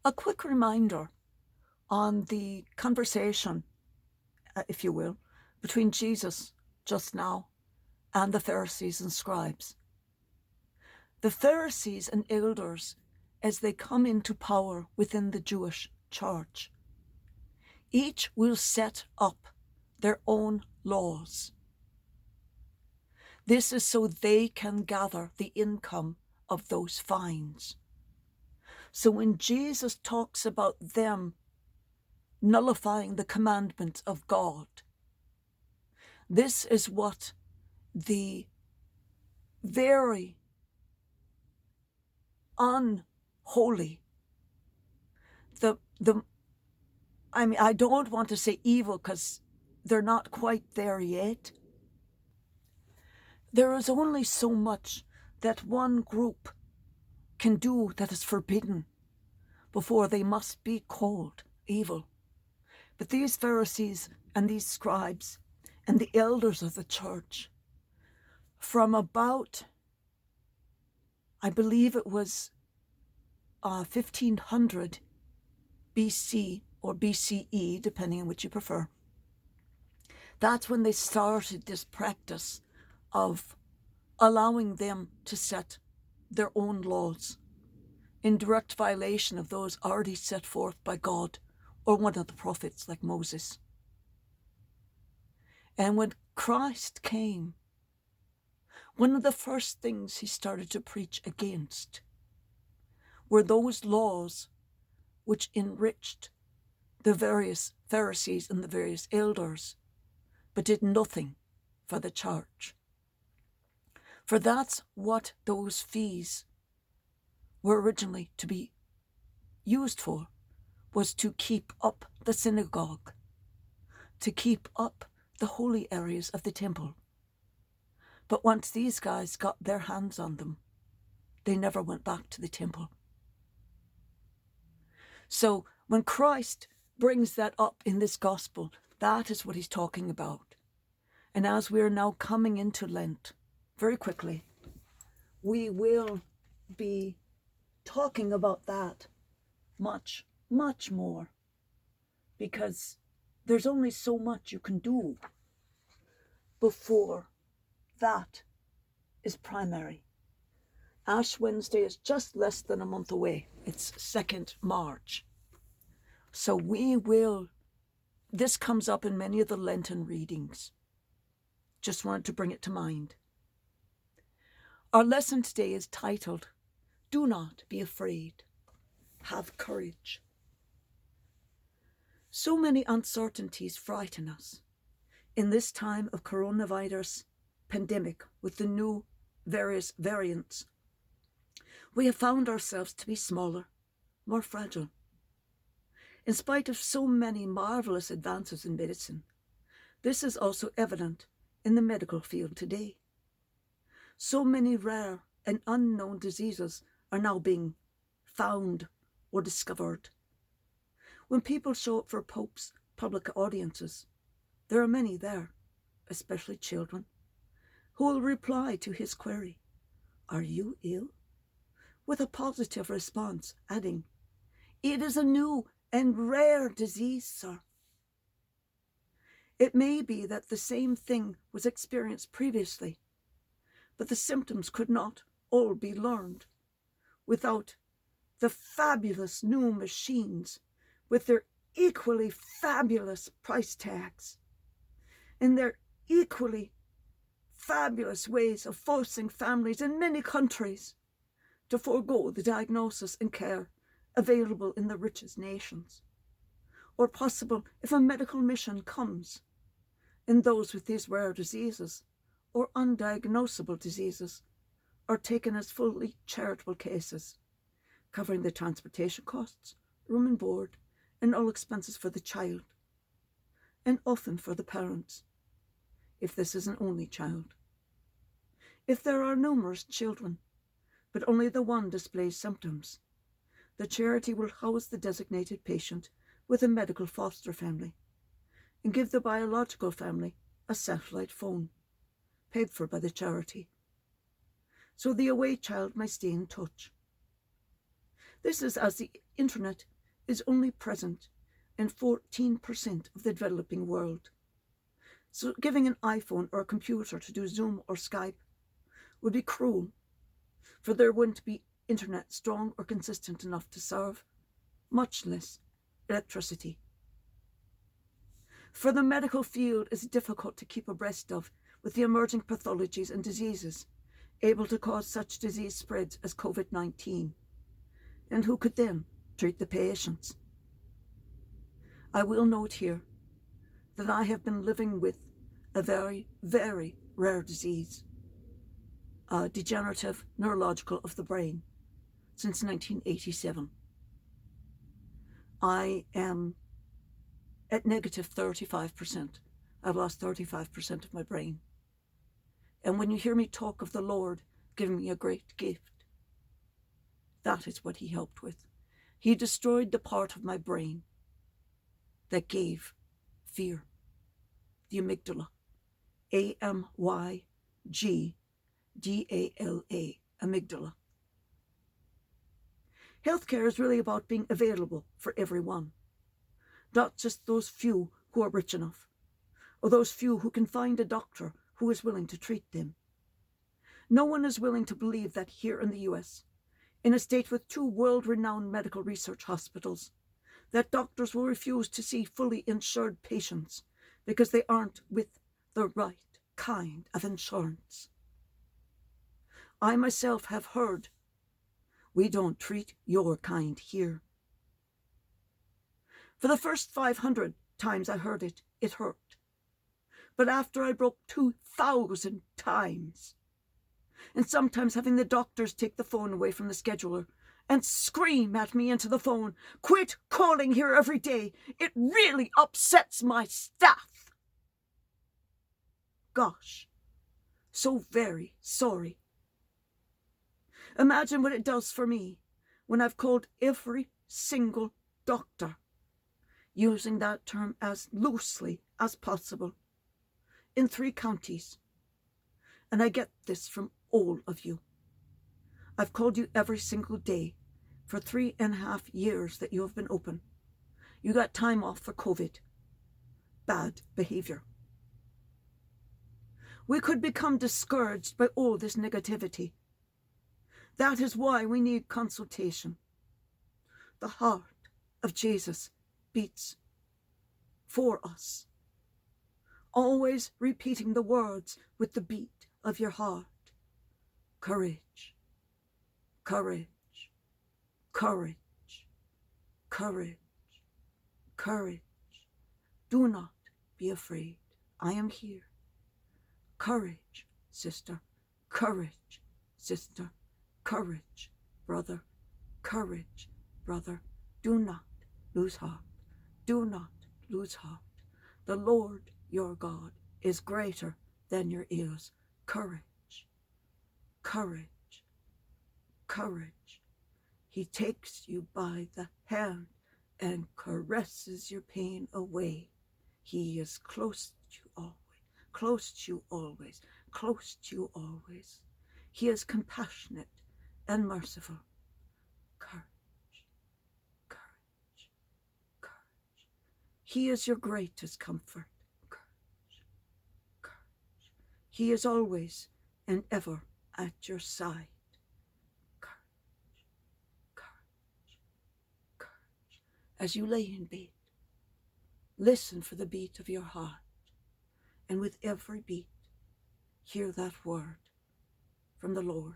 A quick reminder on the conversation, if you will, between Jesus just now and the Pharisees and scribes. The Pharisees and elders, as they come into power within the Jewish church, each will set up their own laws. This is so they can gather the income of those fines. So when Jesus talks about them nullifying the commandments of God, this is what the very unholy, I don't want to say evil because they're not quite there yet. There is only so much that one group can do that is forbidden before they must be called evil. But these Pharisees and these scribes and the elders of the church, from about, I believe it was 1500 BC or BCE, depending on which you prefer, that's when they started this practice of allowing them to set their own laws in direct violation of those already set forth by God or one of the prophets like Moses. And when Christ came, one of the first things he started to preach against were those laws which enriched the various Pharisees and the various elders, but did nothing for the church. For that's what those fees were originally to be used for, was to keep up the synagogue, to keep up the holy areas of the temple. But once these guys got their hands on them, they never went back to the temple. So when Christ brings that up in this gospel, that is what he's talking about. And as we are now coming into Lent, very quickly, we will be talking about that much, much more, because there's only so much you can do before that is primary. Ash Wednesday is just less than a month away. It's 2nd March. So this comes up in many of the Lenten readings. Just wanted to bring it to mind. Our lesson today is titled, Do Not Be Afraid, Have Courage. So many uncertainties frighten us. In this time of coronavirus pandemic with the new various variants, we have found ourselves to be smaller, more fragile. In spite of so many marvelous advances in medicine, this is also evident in the medical field today. So many rare and unknown diseases are now being found or discovered. When people show up for Pope's public audiences, there are many there, especially children, who will reply to his query, "Are you ill?" with a positive response, adding, "It is a new and rare disease, sir." It may be that the same thing was experienced previously, but the symptoms could not all be learned without the fabulous new machines with their equally fabulous price tags and their equally fabulous ways of forcing families in many countries to forego the diagnosis and care available in the richest nations, or possible if a medical mission comes, and those with these rare diseases or undiagnosable diseases are taken as fully charitable cases, covering the transportation costs, room and board, and all expenses for the child, and often for the parents, if this is an only child. If there are numerous children, but only the one displays symptoms, the charity will house the designated patient with a medical foster family and give the biological family a satellite phone, paid for by the charity, so the away child may stay in touch. This is as the internet is only present in 14% of the developing world. So giving an iPhone or a computer to do Zoom or Skype would be cruel, for there wouldn't be internet strong or consistent enough to serve, much less electricity. For the medical field is difficult to keep abreast of with the emerging pathologies and diseases able to cause such disease spreads as COVID-19, and who could then treat the patients. I will note here that I have been living with a very, very rare disease, degenerative neurological of the brain, since 1987. I am at negative 35%. I've lost 35% of my brain. And when you hear me talk of the Lord giving me a great gift, that is what he helped with. He destroyed the part of my brain that gave fear, the amygdala, AMYGDALA, amygdala. Healthcare is really about being available for everyone, not just those few who are rich enough, or those few who can find a doctor who is willing to treat them. No one is willing to believe that here in the US, in a state with 2 world-renowned medical research hospitals, that doctors will refuse to see fully insured patients because they aren't with the right kind of insurance. I myself have heard, "We don't treat your kind here." For the first 500 times I heard it, it hurt. But after I broke 2,000 times, and sometimes having the doctors take the phone away from the scheduler and scream at me into the phone, "Quit calling here every day. It really upsets my staff." Gosh, so very sorry. Imagine what it does for me when I've called every single doctor, using that term as loosely as possible, in 3 counties. And I get this from all of you. I've called you every single day for 3.5 years that you have been open. You got time off for COVID. Bad behavior. We could become discouraged by all this negativity. That is why we need consultation. The heart of Jesus beats for us. Always repeating the words with the beat of your heart. Courage, courage, courage, courage, courage. Do not be afraid. I am here. Courage, sister. Courage, sister. Courage, brother. Courage, brother. Do not lose heart. Do not lose heart. The Lord your God is greater than your ills. Courage, courage, courage. He takes you by the hand and caresses your pain away. He is close to you always, close to you always, close to you always. He is compassionate and merciful. Courage, courage, courage. He is your greatest comfort. Courage, courage. He is always and ever at your side. Courage, courage, courage. As you lay in bed, listen for the beat of your heart, and with every beat, hear that word from the Lord.